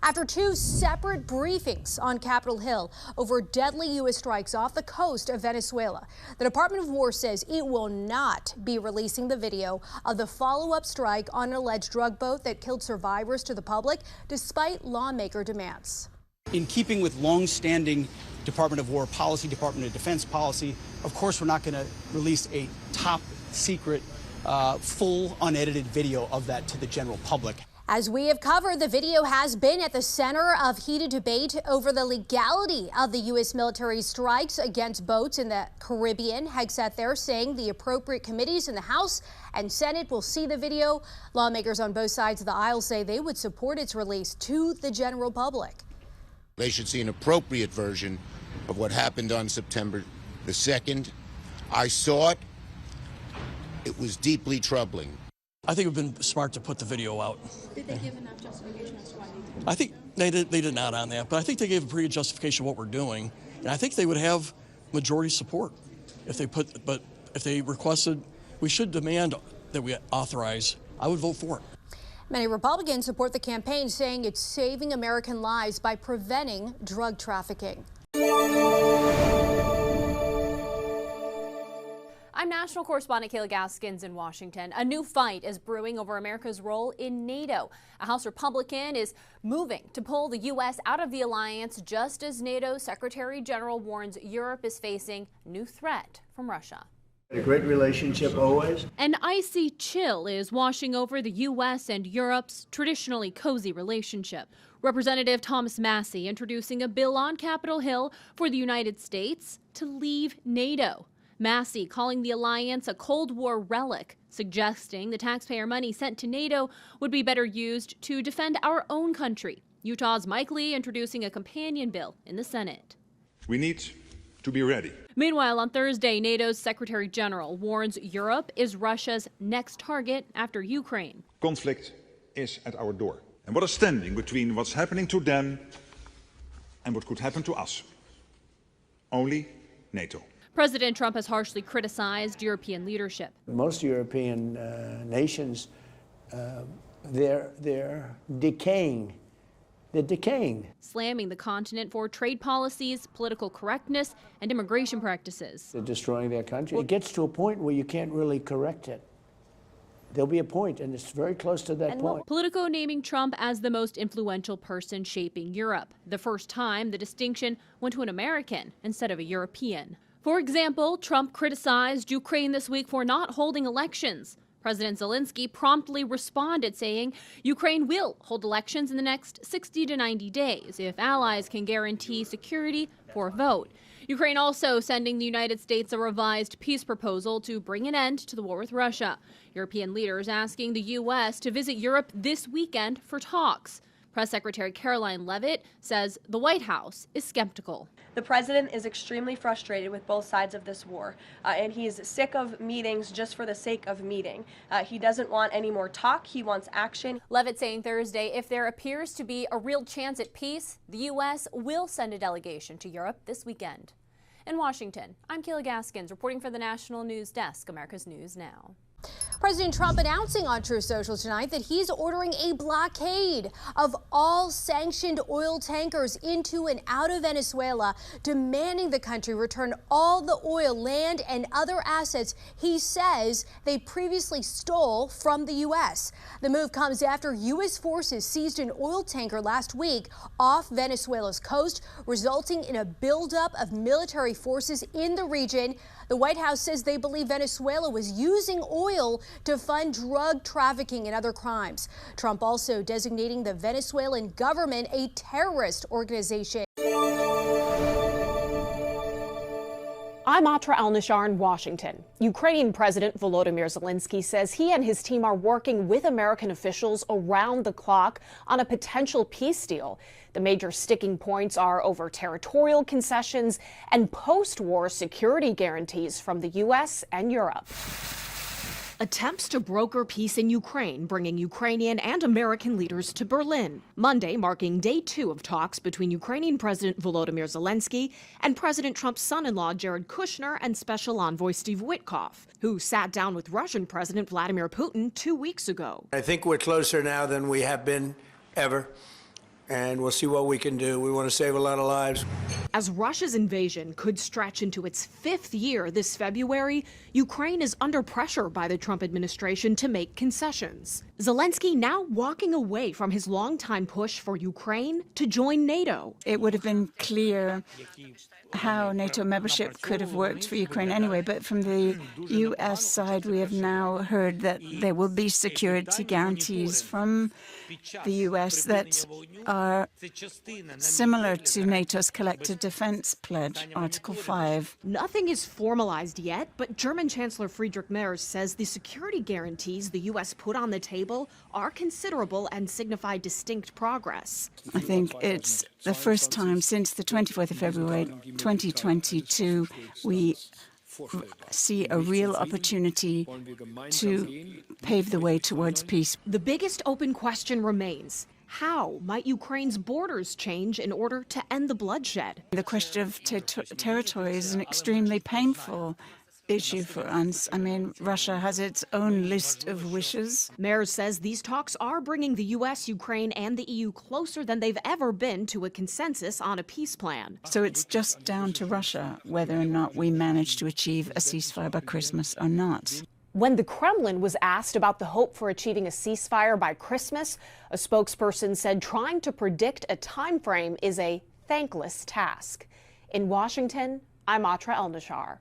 after two separate briefings on Capitol Hill over deadly U.S. strikes off the coast of Venezuela. The Department of War says it will not be releasing the video of the follow-up strike on an alleged drug boat that killed survivors to the public, despite lawmaker demands. In keeping with long-standing Department of War policy, Department of Defense policy, of course we're not going to release a top-secret, full, unedited video of that to the general public. As we have covered, the video has been at the center of heated debate over the legality of the U.S. military strikes against boats in the Caribbean. Hegseth there saying the appropriate committees in the House and Senate will see the video. Lawmakers on both sides of the aisle say they would support its release to the general public. They should see an appropriate version of what happened on September the 2nd. I saw it. It was deeply troubling. I think it would have been smart to put the video out. Did they give enough justification as to why they did? I think they did not on that, but I think they gave a pretty good justification of what we're doing, and I think they would have majority support if they requested. We should demand that we authorize. I would vote for it. Many Republicans support the campaign, saying it's saving American lives by preventing drug trafficking. I'm national correspondent Kayla Gaskins in Washington. A new fight is brewing over America's role in NATO. A House Republican is moving to pull the U.S. out of the alliance just as NATO Secretary General warns Europe is facing new threat from Russia. A great relationship always. An icy chill is washing over the U.S. and Europe's traditionally cozy relationship. Representative Thomas Massie introducing a bill on Capitol Hill for the United States to leave NATO. Massie calling the alliance a Cold War relic, suggesting the taxpayer money sent to NATO would be better used to defend our own country. Utah's Mike Lee introducing a companion bill in the Senate. We need to be ready. Meanwhile, on Thursday, NATO's Secretary General warns Europe is Russia's next target after Ukraine. Conflict is at our door. And what is standing between what's happening to them and what could happen to us? Only NATO. President Trump has harshly criticized European leadership. Most European nations, they're decaying. They're decaying. Slamming the continent for trade policies, political correctness, and immigration practices. They're destroying their country. It gets to a point where you can't really correct it. There'll be a point, and it's very close to that point. Politico naming Trump as the most influential person shaping Europe. The first time the distinction went to an American instead of a European. For example, Trump criticized Ukraine this week for not holding elections. President Zelensky promptly responded, saying Ukraine will hold elections in the next 60 to 90 days if allies can guarantee security for a vote. Ukraine also sending the United States a revised peace proposal to bring an end to the war with Russia. European leaders asking the U.S. to visit Europe this weekend for talks. Press Secretary Caroline Leavitt says the White House is skeptical. The president is extremely frustrated with both sides of this war, and he's sick of meetings just for the sake of meeting. He doesn't want any more talk. He wants action. Leavitt saying Thursday, if there appears to be a real chance at peace, the U.S. will send a delegation to Europe this weekend. In Washington, I'm Kayla Gaskins reporting for the National News Desk, America's News Now. President Trump announcing on Truth Social tonight that he's ordering a blockade of all sanctioned oil tankers into and out of Venezuela, demanding the country return all the oil, land, and other assets he says they previously stole from the U.S. The move comes after U.S. forces seized an oil tanker last week off Venezuela's coast, resulting in a buildup of military forces in the region. The White House says they believe Venezuela was using oil to fund drug trafficking and other crimes. Trump also designating the Venezuelan government a terrorist organization. I'm Atra Al-Nashar in Washington. Ukrainian President Volodymyr Zelensky says he and his team are working with American officials around the clock on a potential peace deal. The major sticking points are over territorial concessions and post-war security guarantees from the U.S. and Europe. Attempts to broker peace in Ukraine, bringing Ukrainian and American leaders to Berlin. Monday marking day 2 of talks between Ukrainian President Volodymyr Zelensky and President Trump's son-in-law Jared Kushner and Special Envoy Steve Witkoff, who sat down with Russian President Vladimir Putin 2 weeks ago. I think we're closer now than we have been ever. and we'll see what we can do. We want to save a lot of lives. As Russia's invasion could stretch into its 5th year this February, Ukraine is under pressure by the Trump administration to make concessions. Zelensky now walking away from his longtime push for Ukraine to join NATO. It would have been clear how NATO membership could have worked for Ukraine anyway, but from the U.S. side, we have now heard that there will be security guarantees from the U.S. that are similar to NATO's collective defense pledge, Article 5. Nothing is formalized yet, but German Chancellor Friedrich Merz says the security guarantees the U.S. put on the table are considerable and signify distinct progress. I think it's the first time since the 24th of February 2022 we see a real opportunity to pave the way towards peace. The biggest open question remains: how might Ukraine's borders change in order to end the bloodshed? The question of territory is an extremely painful issue for us. I mean, Russia has its own list of wishes. Merz says these talks are bringing the U.S., Ukraine, and the EU closer than they've ever been to a consensus on a peace plan. So it's just down to Russia whether or not we manage to achieve a ceasefire by Christmas or not. When the Kremlin was asked about the hope for achieving a ceasefire by Christmas, a spokesperson said trying to predict a time frame is a thankless task. In Washington, I'm Atra El-Nashar.